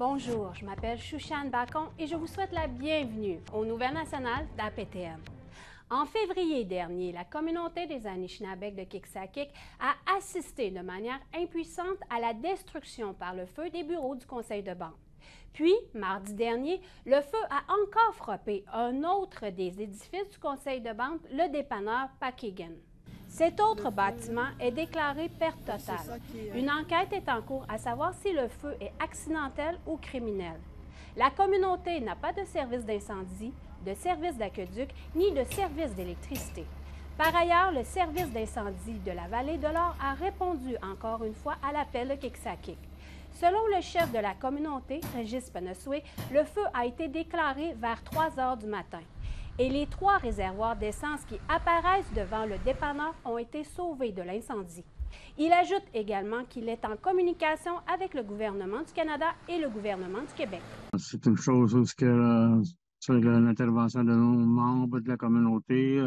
Bonjour, je m'appelle Chouchane Bacon et je vous souhaite la bienvenue aux Nouvelles nationales d'APTN. En février dernier, la communauté des Anishinaabeg de Kiksakik a assisté de manière impuissante à la destruction par le feu des bureaux du conseil de banque. Puis, mardi dernier, le feu a encore frappé un autre des édifices du conseil de banque, le dépanneur Pakegan. Cet autre bâtiment est déclaré perte totale. Une enquête est en cours à savoir si le feu est accidentel ou criminel. La communauté n'a pas de service d'incendie, de service d'aqueduc ni de service d'électricité. Par ailleurs, le service d'incendie de la vallée de l'Or a répondu encore une fois à l'appel de Kiksakik. Selon le chef de la communauté, Régis Panosoué, le feu a été déclaré vers 3 heures du matin. Et les 3 réservoirs d'essence qui apparaissent devant le dépanneur ont été sauvés de l'incendie. Il ajoute également qu'il est en communication avec le gouvernement du Canada et le gouvernement du Québec. C'est une chose où sur l'intervention de nos membres de la communauté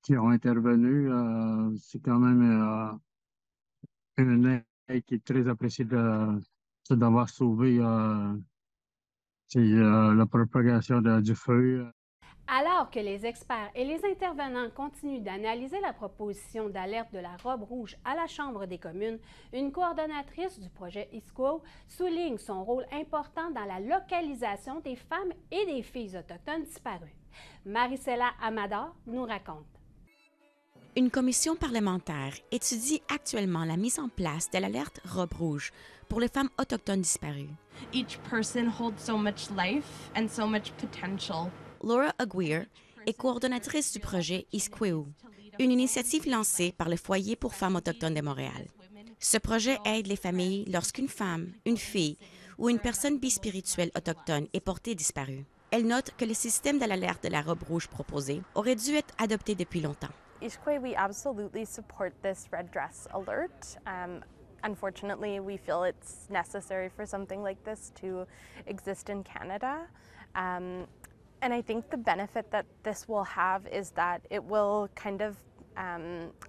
qui ont intervenu, c'est quand même une aide qui est très appréciée d'avoir sauvé la propagation du feu. Alors que les experts et les intervenants continuent d'analyser la proposition d'alerte de la robe rouge à la Chambre des communes, une coordonnatrice du projet ISQUO souligne son rôle important dans la localisation des femmes et des filles autochtones disparues. Maricela Amador nous raconte. Une commission parlementaire étudie actuellement la mise en place de l'alerte robe rouge pour les femmes autochtones disparues. Each person holds so much life and so much potential. Laura Aguirre est coordonnatrice du projet ISQUO, une initiative lancée par le Foyer pour femmes autochtones de Montréal. Ce projet aide les familles lorsqu'une femme, une fille ou une personne bispirituelle autochtone est portée disparue. Elle note que le système de l'alerte de la robe rouge proposé aurait dû être adopté depuis longtemps. ISQUO, we absolutely support this red dress alert. Unfortunately, we feel it's necessary for something like this to exist in Canada. And I think the benefit that this will have is that it will kind of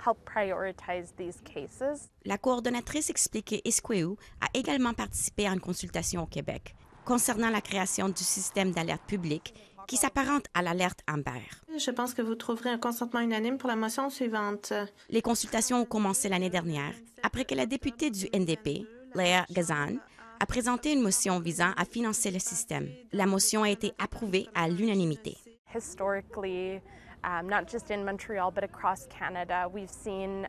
help prioritize these cases. La coordonnatrice explique que ISQUO a également participé à une consultation au Québec concernant la création du système d'alerte publique qui s'apparente à l'alerte Amber. Je pense que vous trouverez un consentement unanime pour la motion suivante. Les consultations ont commencé l'année dernière après que la députée du NDP, Léa Gazan, a présenté une motion visant à financer le système. La motion a été approuvée à l'unanimité. Historically, not just in Montreal, but across Canada, we've seen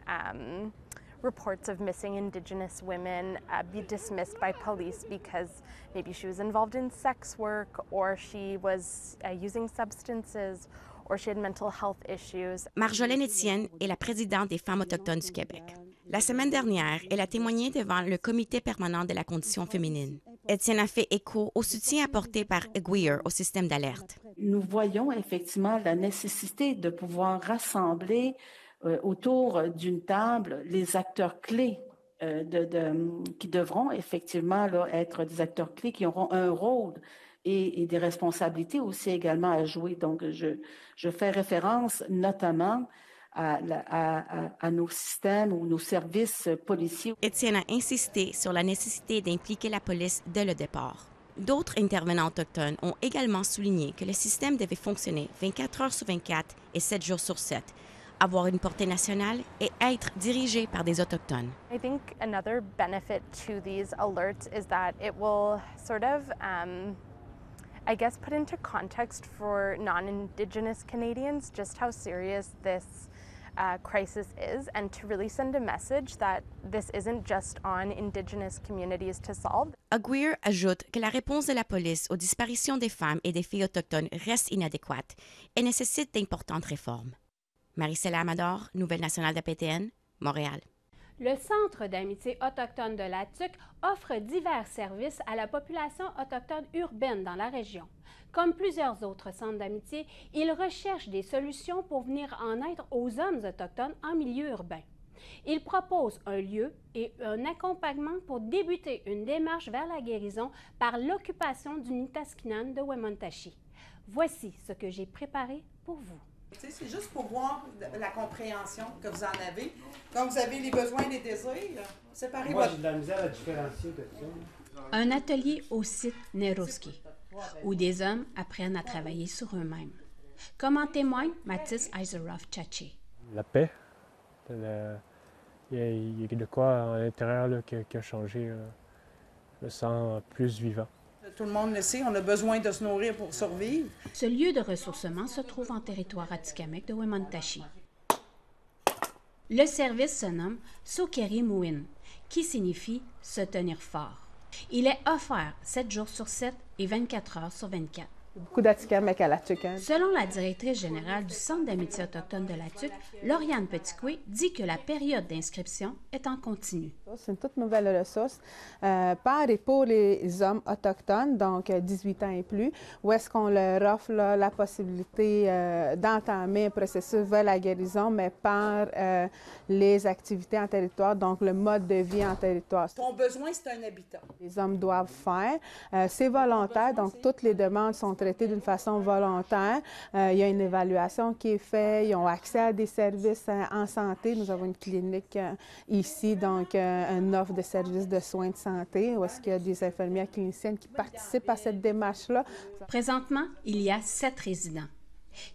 reports of missing Indigenous women be dismissed by police because maybe she was involved in sex work or she was using substances or she had mental health issues. Marjolaine Etienne est la présidente des Femmes autochtones du Québec. La semaine dernière, elle a témoigné devant le Comité permanent de la condition féminine. Etienne a fait écho au soutien apporté par Aguirre au système d'alerte. Nous voyons effectivement la nécessité de pouvoir rassembler autour d'une table les acteurs clés qui devront effectivement là, être des acteurs clés qui auront un rôle et des responsabilités aussi également à jouer. Donc, je fais référence notamment à nos systèmes ou nos services policiers. Etienne a insisté sur la nécessité d'impliquer la police dès le départ. D'autres intervenants autochtones ont également souligné que le système devait fonctionner 24 heures sur 24 et 7 jours sur 7, avoir une portée nationale et être dirigé par des Autochtones. I think another benefit to these alerts is that it will sort of, I guess, put into context for non-Indigenous Canadians just how serious this crisis is, and to really send a message that this isn't just on Indigenous communities to solve. Aguirre ajoute que la réponse de la police aux disparitions des femmes et des filles autochtones reste inadéquate et nécessite d'importantes réformes. Maricela Amador, Nouvelle nationale d'APTN, Montréal. Le Centre d'amitié autochtone de la TUC offre divers services à la population autochtone urbaine dans la région. Comme plusieurs autres centres d'amitié, il recherche des solutions pour venir en aide aux hommes autochtones en milieu urbain. Il propose un lieu et un accompagnement pour débuter une démarche vers la guérison par l'occupation du Nitaskinan de Wemotaci. Voici ce que j'ai préparé pour vous. C'est juste pour voir la compréhension que vous en avez. Quand vous avez les besoins et les désirs, séparez Moi, votre... j'ai de la misère à différencier de ça. Un atelier au site Neroski, où des hommes apprennent à travailler sur eux-mêmes. Comme en témoigne Mathis Eiserhoff-Tchatché. La paix. Il y a de quoi à l'intérieur là, qui a changé. Je me sens plus vivant. Tout le monde le sait, on a besoin de se nourrir pour survivre. Ce lieu de ressourcement se trouve en territoire atikamekw de Wemotaci. Le service se nomme Sokeri Mouin, qui signifie « se tenir fort ». Il est offert 7 jours sur 7 et 24 heures sur 24. Beaucoup d'Atikamekw à la TUC. Selon la directrice générale du Centre d'amitié autochtone de la TUC, Lauriane Petitcoué dit que la période d'inscription est en continu. C'est une toute nouvelle ressource par et pour les hommes autochtones, donc 18 ans et plus, où est-ce qu'on leur offre là, la possibilité d'entamer un processus vers la guérison, mais par les activités en territoire, donc le mode de vie en territoire. Ton besoin, c'est un habitat. Les hommes doivent faire. C'est volontaire, donc toutes les demandes sont traitées d'une façon volontaire. Il y a une évaluation qui est faite. Ils ont accès à des services en santé. Nous avons une clinique ici, donc une offre de services de soins de santé, où est-ce qu'il y a des infirmières cliniciennes qui participent à cette démarche-là. Présentement, il y a 7 résidents.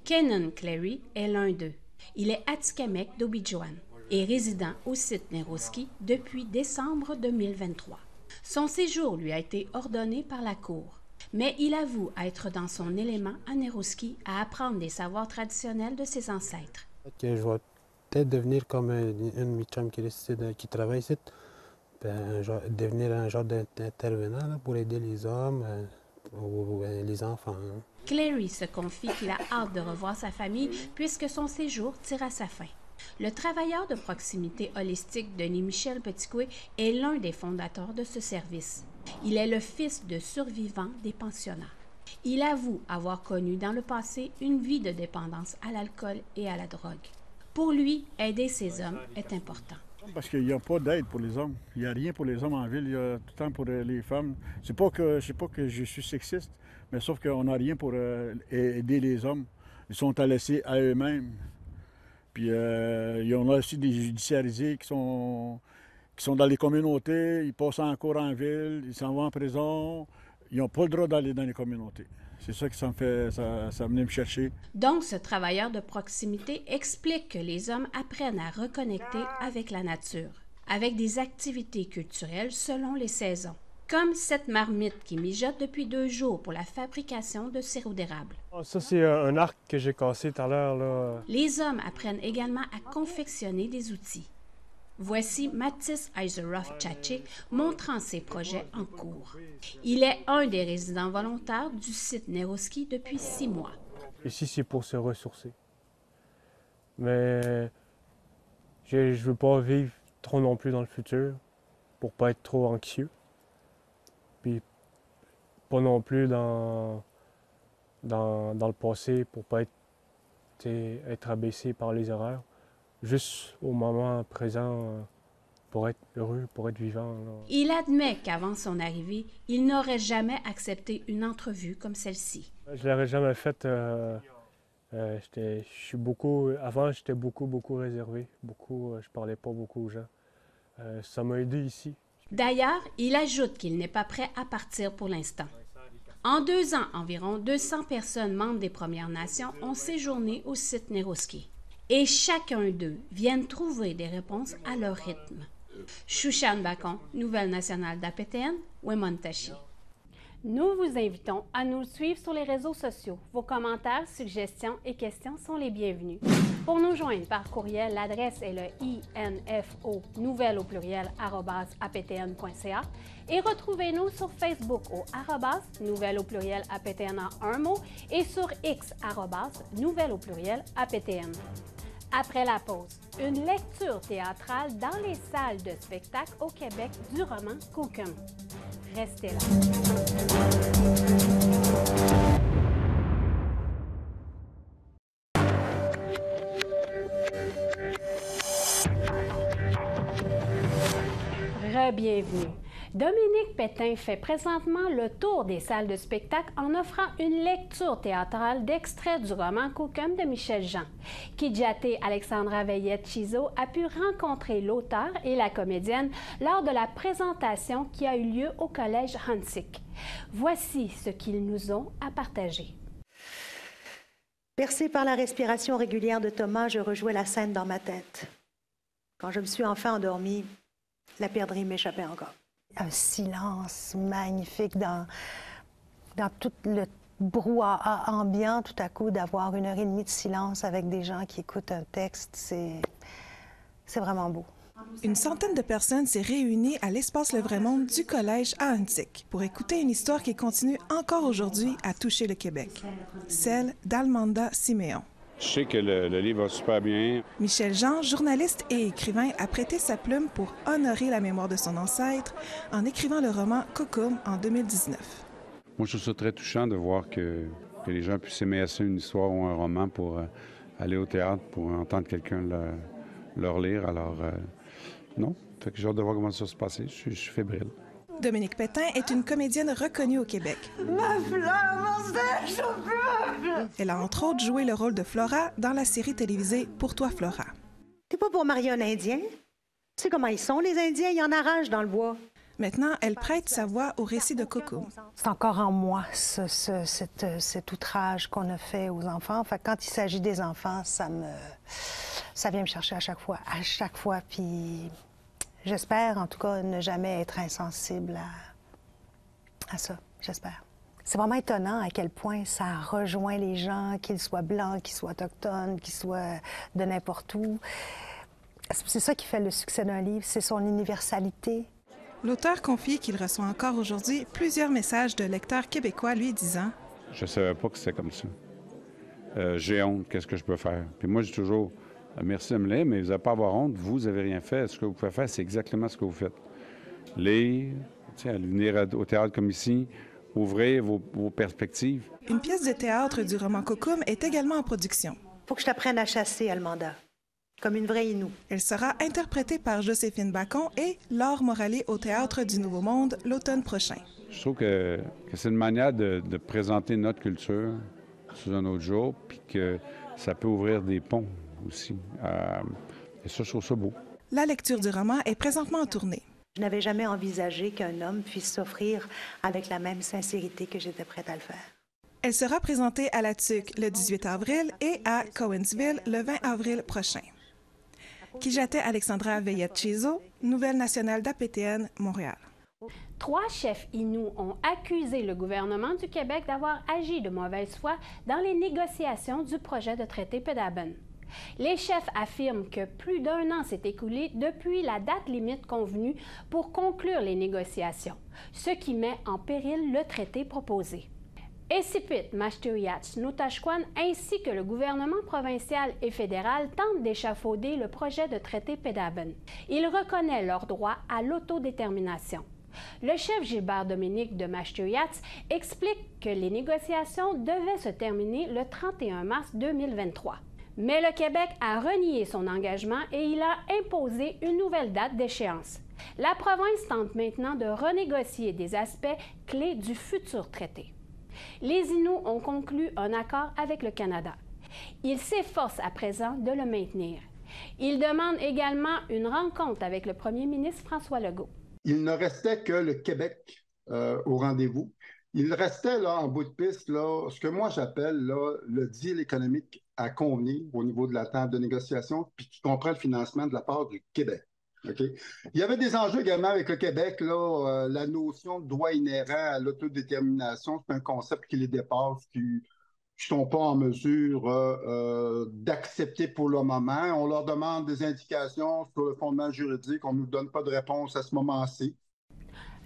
Kenan Clary est l'un d'eux. Il est Atikamekw d'Obidjouan et résident au site Neroski depuis décembre 2023. Son séjour lui a été ordonné par la Cour, mais il avoue être dans son élément à Neroski à apprendre des savoirs traditionnels de ses ancêtres. Que je vais peut-être devenir comme une mi-chum qui travaille ici, je vais devenir un genre d'intervenant pour aider les hommes ou les enfants. Clary se confie qu'il a hâte de revoir sa famille puisque son séjour tire à sa fin. Le travailleur de proximité holistique Denis Michel Petitcoué est l'un des fondateurs de ce service. Il est le fils de survivants des pensionnats. Il avoue avoir connu dans le passé une vie de dépendance à l'alcool et à la drogue. Pour lui, aider ces hommes est important. Parce qu'il n'y a pas d'aide pour les hommes. Il n'y a rien pour les hommes en ville, il y a tout le temps pour les femmes. C'est pas que je suis sexiste, mais sauf qu'on n'a rien pour aider les hommes. Ils sont à laisser à eux-mêmes. Puis il y en a aussi des judiciarisés qui sont dans les communautés, ils passent en cours en ville, ils s'en vont en prison. Ils n'ont pas le droit d'aller dans les communautés. C'est ça qui ça venait me chercher. Donc, ce travailleur de proximité explique que les hommes apprennent à reconnecter avec la nature, avec des activités culturelles selon les saisons, comme cette marmite qui mijote depuis 2 jours pour la fabrication de sirop d'érable. Ça, c'est un arc que j'ai cassé tout à l'heure. Les hommes apprennent également à confectionner des outils. Voici Mathis Eiserhoff-Tchatché montrant ses projets en cours. Il est un des résidents volontaires du site Neroski depuis 6 mois. Ici, c'est pour se ressourcer. Mais je ne veux pas vivre trop non plus dans le futur pour ne pas être trop anxieux. Puis pas non plus dans le passé pour ne pas être abaissé par les erreurs. Juste au moment présent pour être heureux, pour être vivant. Là. Il admet qu'avant son arrivée, il n'aurait jamais accepté une entrevue comme celle-ci. Je ne l'aurais jamais faite. Avant, j'étais beaucoup réservé. Je parlais pas beaucoup aux gens. Ça m'a aidé ici. D'ailleurs, il ajoute qu'il n'est pas prêt à partir pour l'instant. En 2 ans, environ 200 personnes membres des Premières Nations ont séjourné au site Neroski. Et chacun d'eux viennent trouver des réponses à leur rythme. Shushan Bacon, Nouvelle nationale d'APTN, Wemotaci. Nous vous invitons à nous suivre sur les réseaux sociaux. Vos commentaires, suggestions et questions sont les bienvenus. Pour nous joindre par courriel, l'adresse est le info nouvelle au pluriel @aptn.ca et retrouvez-nous sur Facebook au nouvelle au pluriel aptn en un mot et sur X nouvelle au pluriel aptn. Après la pause, une lecture théâtrale dans les salles de spectacle au Québec du roman Cookum. Restez là. Re-bienvenue. Dominique Pétain fait présentement le tour des salles de spectacle en offrant une lecture théâtrale d'extraits du roman Cookum de Michel Jean. Kidjaté Alexandra Veillette-Chizo a pu rencontrer l'auteur et la comédienne lors de la présentation qui a eu lieu au Collège Hansik. Voici ce qu'ils nous ont à partager. Bercé par la respiration régulière de Thomas, je rejouais la scène dans ma tête. Quand je me suis enfin endormie, la perdrix m'échappait encore. Un silence magnifique dans tout le brouhaha ambiant, tout à coup, d'avoir 1h30 de silence avec des gens qui écoutent un texte, c'est vraiment beau. Une centaine de personnes s'est réunie à l'Espace Le Vrai Monde du Collège à Huntsic pour écouter une histoire qui continue encore aujourd'hui à toucher le Québec, celle d'Almanda Siméon. Je sais que le livre va super bien. Michel Jean, journaliste et écrivain, a prêté sa plume pour honorer la mémoire de son ancêtre en écrivant le roman Cookum en 2019. Moi, je trouve ça très touchant de voir que les gens puissent aimer assez une histoire ou un roman pour aller au théâtre, pour entendre quelqu'un leur lire. Alors, non, fait que j'ai hâte de voir comment ça va se passer. Je suis fébrile. Dominique Pétain est une comédienne reconnue au Québec. Ma flamme, c'est chauffable! Elle a entre autres joué le rôle de Flora dans la série télévisée Pour toi, Flora. T'es pas pour marier un Indien? Tu sais comment ils sont, les Indiens? Ils en arrachent dans le bois. Maintenant, elle prête sa voix au récit de Cookum. C'est encore en moi, cet outrage qu'on a fait aux enfants. Enfin, quand il s'agit des enfants, ça vient me chercher à chaque fois. Puis j'espère, en tout cas, ne jamais être insensible à ça. J'espère. C'est vraiment étonnant à quel point ça rejoint les gens, qu'ils soient blancs, qu'ils soient autochtones, qu'ils soient de n'importe où. C'est ça qui fait le succès d'un livre, c'est son universalité. L'auteur confie qu'il reçoit encore aujourd'hui plusieurs messages de lecteurs québécois lui disant « Je savais pas que c'était comme ça. J'ai honte, qu'est-ce que je peux faire? » Puis moi, je dis toujours « Merci de me lire, mais vous n'avez pas à avoir honte, vous n'avez rien fait. Ce que vous pouvez faire, c'est exactement ce que vous faites. Lire, venir au théâtre comme ici, ouvrir vos perspectives. » Une pièce de théâtre du roman Cookum est également en production. Faut que je t'apprenne à chasser, Almanda. Comme une vraie Inou. Elle sera interprétée par Joséphine Bacon et Laure Morali au Théâtre du Nouveau Monde l'automne prochain. Je trouve que c'est une manière de présenter notre culture sous un autre jour, puis que ça peut ouvrir des ponts aussi. Et ça, je trouve ça beau. La lecture du roman est présentement en tournée. Je n'avais jamais envisagé qu'un homme puisse s'offrir avec la même sincérité que j'étais prête à le faire. Elle sera présentée à la TUC le 18 avril et à Cowansville le 20 avril prochain. Kidjaté Alexandra Veillette-Chizo, Nouvelle nationale d'APTN, Montréal. 3 chefs Inuits ont accusé le gouvernement du Québec d'avoir agi de mauvaise foi dans les négociations du projet de traité Pedaben. Les chefs affirment que plus d'1 an s'est écoulé depuis la date limite convenue pour conclure les négociations, ce qui met en péril le traité proposé. Esipit Mashtuyach Nutashkwan ainsi que le gouvernement provincial et fédéral tentent d'échafauder le projet de traité Pedaben. Il reconnaît leur droit à l'autodétermination. Le chef Gilbert Dominique de Mashtuyach explique que les négociations devaient se terminer le 31 mars 2023. Mais le Québec a renié son engagement et il a imposé une nouvelle date d'échéance. La province tente maintenant de renégocier des aspects clés du futur traité. Les Inuits ont conclu un accord avec le Canada. Ils s'efforcent à présent de le maintenir. Ils demandent également une rencontre avec le premier ministre François Legault. Il ne restait que le Québec au rendez-vous. Il restait là, en bout de piste, là, ce que moi j'appelle là, le deal économique à convenir au niveau de la table de négociation, puis qui comprend le financement de la part du Québec. Okay. Il y avait des enjeux également avec le Québec. Là, la notion de droit inhérent à l'autodétermination, c'est un concept qui les dépasse, qui ne sont pas en mesure d'accepter pour le moment. On leur demande des indications sur le fondement juridique. On ne nous donne pas de réponse à ce moment-ci.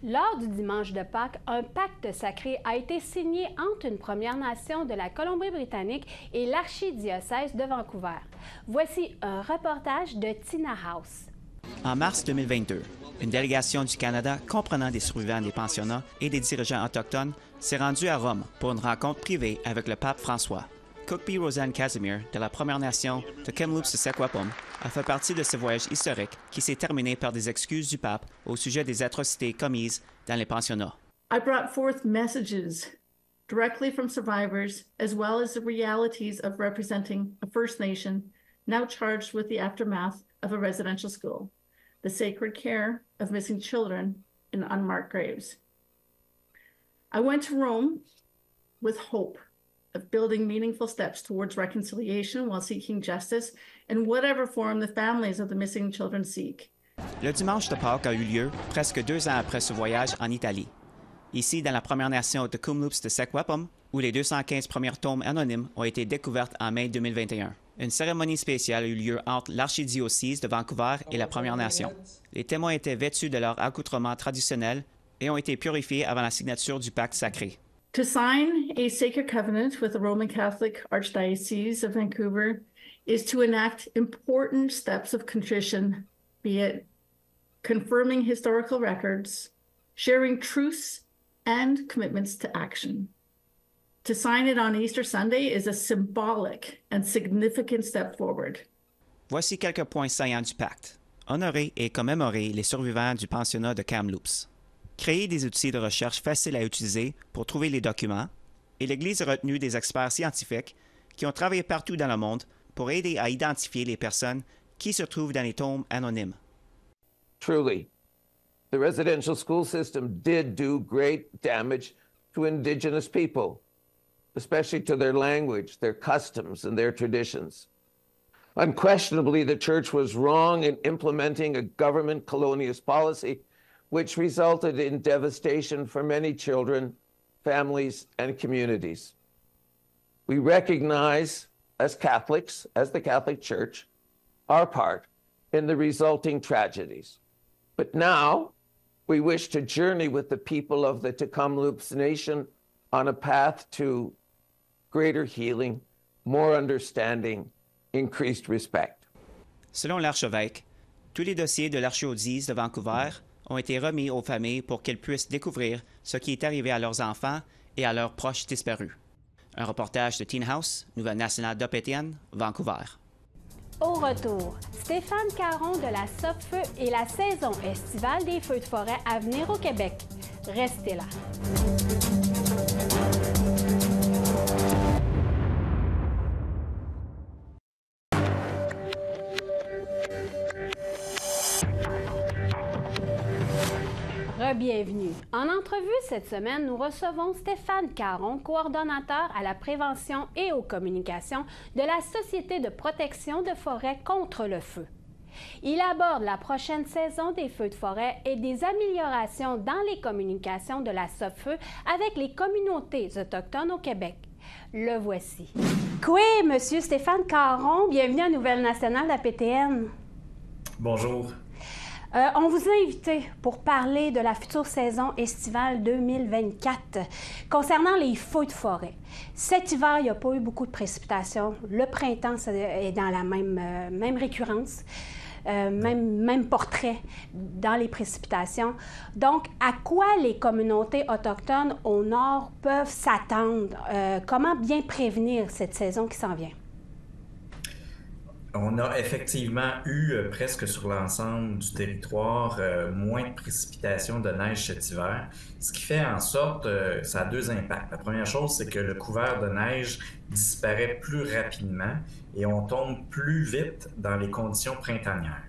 Lors du dimanche de Pâques, un pacte sacré a été signé entre une Première Nation de la Colombie-Britannique et l'archidiocèse de Vancouver. Voici un reportage de Tina House. En mars 2022, une délégation du Canada comprenant des survivants des pensionnats et des dirigeants autochtones s'est rendue à Rome pour une rencontre privée avec le pape François. Cookbee Rosanne Casimir de la Première Nation de Kamloops de Secwepemc a fait partie de ce voyage historique qui s'est terminé par des excuses du pape au sujet des atrocités commises dans les pensionnats. I brought forth messages directly from survivors, as well as the realities of representing a First Nation now charged with the aftermath of a residential school, the sacred care of missing children in unmarked graves. I went to Rome with hope of building meaningful steps towards reconciliation while seeking justice in whatever form the families of the missing children seek. Le dimanche de Pâques a eu lieu presque 2 ans après ce voyage en Italie. Ici, dans la Première Nation de Kamloops de Secwepemc, où les 215 premiers tombes anonymes ont été découvertes en mai 2021. Une cérémonie spéciale a eu lieu entre l'archidiocèse de Vancouver et la Première Nation. Les témoins étaient vêtus de leur accoutrement traditionnel et ont été purifiés avant la signature du pacte sacré. To sign a sacred covenant with the Roman Catholic Archdiocese of Vancouver is to enact important steps of contrition, be it confirming historical records, sharing truths, and commitments to action. To sign it on Easter Sunday is a symbolic and significant step forward. Voici quelques points saillants du pacte. Honorer et commémorer les survivants du pensionnat de Kamloops. Créer des outils de recherche faciles à utiliser pour trouver les documents. Et l'Église a retenu des experts scientifiques qui ont travaillé partout dans le monde pour aider à identifier les personnes qui se trouvent dans les tombes anonymes. Truly, the residential school system did do great damage to Indigenous people, especially to their language, their customs, and their traditions. Unquestionably, the Church was wrong in implementing a government colonialist policy which resulted in devastation for many children, families, and communities. We recognize, as Catholics, as the Catholic Church, our part in the resulting tragedies. But now, we wish to journey with the people of the Kamloops Nation on a path to greater healing, more understanding, increased respect. Selon l'archevêque, tous les dossiers de l'archidiocèse de Vancouver ont été remis aux familles pour qu'elles puissent découvrir ce qui est arrivé à leurs enfants et à leurs proches disparus. Un reportage de Teen House, Nouvelle nationale d'APTN, Vancouver. Au retour, Stéphane Caron de la Sopfeu et la saison estivale des feux de forêt à venir au Québec. Restez là. Bienvenue. En entrevue cette semaine, nous recevons Stéphane Caron, coordonnateur à la prévention et aux communications de la Société de protection de forêt contre le feu. Il aborde la prochaine saison des feux de forêt et des améliorations dans les communications de la Sopfeu avec les communautés autochtones au Québec. Le voici. Coué, Monsieur Stéphane Caron, bienvenue à Nouvelle nationale d'APTN. Bonjour. On vous a invité pour parler de la future saison estivale 2024 concernant les feux de forêt. Cet hiver, il n'y a pas eu beaucoup de précipitations. Le printemps est dans la même récurrence, même portrait dans les précipitations. Donc, à quoi les communautés autochtones au nord peuvent s'attendre? Comment bien prévenir cette saison qui s'en vient? On a effectivement eu presque sur l'ensemble du territoire moins de précipitations de neige cet hiver, ce qui fait en sorte ça a deux impacts. La première chose, c'est que le couvert de neige disparaît plus rapidement et on tombe plus vite dans les conditions printanières.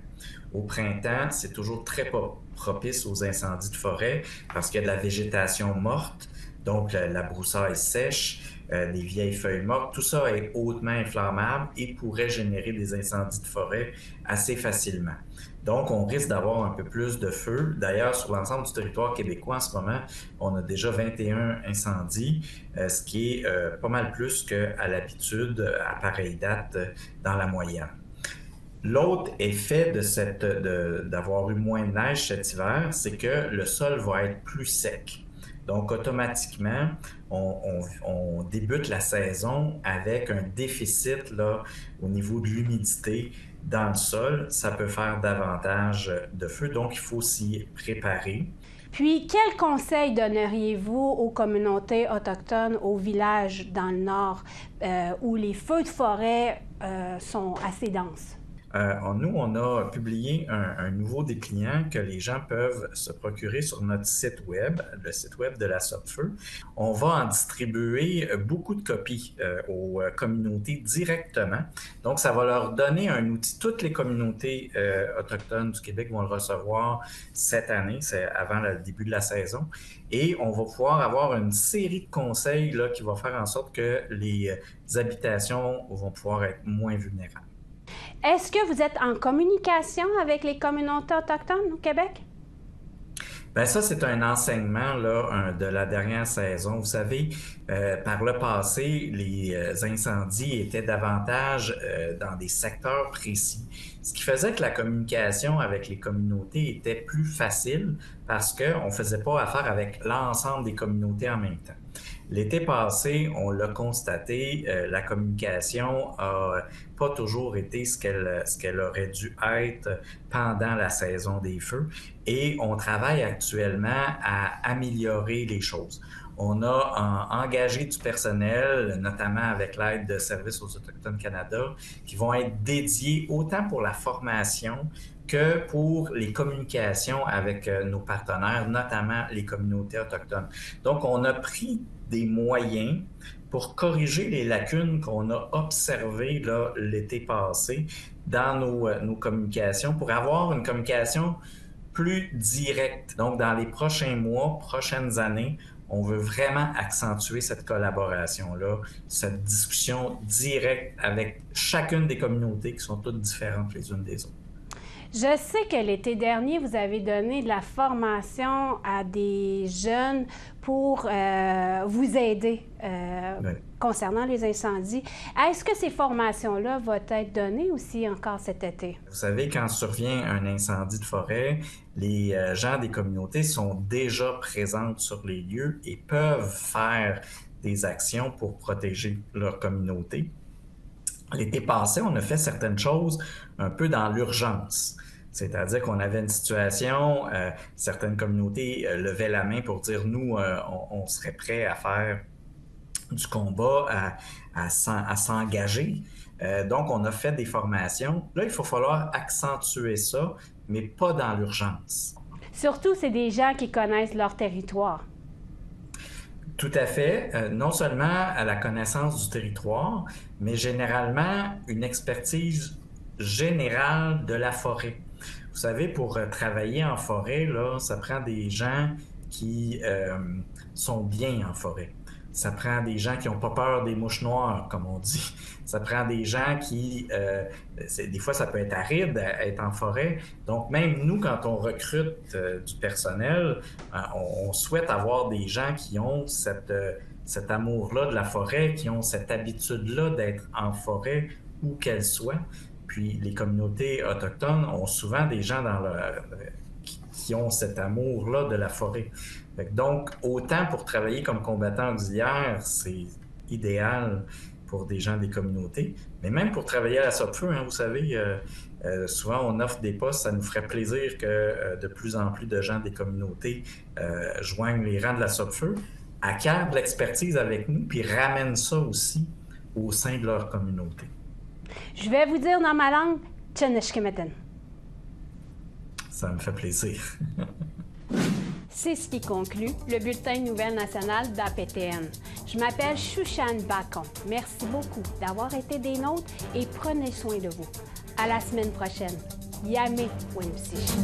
Au printemps, c'est toujours très propice aux incendies de forêt parce qu'il y a de la végétation morte, donc la broussaille sèche, des vieilles feuilles mortes, tout ça est hautement inflammable et pourrait générer des incendies de forêt assez facilement. Donc, on risque d'avoir un peu plus de feu. D'ailleurs, sur l'ensemble du territoire québécois, en ce moment, on a déjà 21 incendies, ce qui est pas mal plus qu'à l'habitude à pareille date dans la moyenne. L'autre effet d'avoir eu moins de neige cet hiver, c'est que le sol va être plus sec. Donc, automatiquement, on débute la saison avec un déficit là, au niveau de l'humidité dans le sol. Ça peut faire davantage de feu, donc il faut s'y préparer. Puis, quel conseil donneriez-vous aux communautés autochtones, aux villages dans le nord où les feux de forêt sont assez denses? Nous, on a publié un nouveau dépliant que les gens peuvent se procurer sur notre site web, le site web de la Sopfeu. On va en distribuer beaucoup de copies aux communautés directement. Donc, ça va leur donner un outil. Toutes les communautés autochtones du Québec vont le recevoir cette année, c'est avant le début de la saison. Et on va pouvoir avoir une série de conseils là, qui va faire en sorte que les habitations vont pouvoir être moins vulnérables. Est-ce que vous êtes en communication avec les communautés autochtones au Québec? Bien, ça, c'est un enseignement là, de la dernière saison. Vous savez, par le passé, les incendies étaient davantage dans des secteurs précis, ce qui faisait que la communication avec les communautés était plus facile parce qu'on ne faisait pas affaire avec l'ensemble des communautés en même temps. L'été passé, on l'a constaté, la communication n'a pas toujours été ce qu'elle aurait dû être pendant la saison des feux et on travaille actuellement à améliorer les choses. On a engagé du personnel, notamment avec l'aide de Services aux Autochtones Canada, qui vont être dédiés autant pour la formation que pour les communications avec nos partenaires, notamment les communautés autochtones. Donc, on a pris des moyens pour corriger les lacunes qu'on a observées là, l'été passé dans nos communications, pour avoir une communication plus directe. Donc, dans les prochains mois, prochaines années, on veut vraiment accentuer cette collaboration-là, cette discussion directe avec chacune des communautés qui sont toutes différentes les unes des autres. Je sais que l'été dernier, vous avez donné de la formation à des jeunes pour vous aider concernant les incendies. Est-ce que ces formations-là vont être données aussi encore cet été? Vous savez, quand survient un incendie de forêt, les gens des communautés sont déjà présents sur les lieux et peuvent faire des actions pour protéger leur communauté. L'été passé, on a fait certaines choses un peu dans l'urgence. C'est-à-dire qu'on avait une situation, certaines communautés levaient la main pour dire, nous, on serait prêts à faire du combat, à s'engager. Donc, on a fait des formations. Là, il va falloir accentuer ça, mais pas dans l'urgence. Surtout, c'est des gens qui connaissent leur territoire. Tout à fait. Non seulement à la connaissance du territoire, mais généralement une expertise générale de la forêt. Vous savez, pour travailler en forêt, là, ça prend des gens qui sont bien en forêt. Ça prend des gens qui n'ont pas peur des mouches noires, comme on dit. Ça prend des gens qui... des fois, ça peut être aride à être en forêt. Donc, même nous, quand on recrute du personnel, on souhaite avoir des gens qui ont cet amour-là de la forêt, qui ont cette habitude-là d'être en forêt où qu'elle soit. Puis les communautés autochtones ont souvent des gens qui ont cet amour-là de la forêt. Donc, autant pour travailler comme combattant auxiliaire, c'est idéal pour des gens des communautés, mais même pour travailler à la Sopfeu, hein, vous savez, souvent on offre des postes, ça nous ferait plaisir que de plus en plus de gens des communautés joignent les rangs de la Sopfeu, acquièrent de l'expertise avec nous, puis ramènent ça aussi au sein de leur communauté. Je vais vous dire dans ma langue, Tcheneshkemeten. Ça me fait plaisir. C'est ce qui conclut le bulletin de nouvelles nationales d'APTN. Je m'appelle Shushan Bacon. Merci beaucoup d'avoir été des nôtres et prenez soin de vous. À la semaine prochaine. Yame Wenpsich.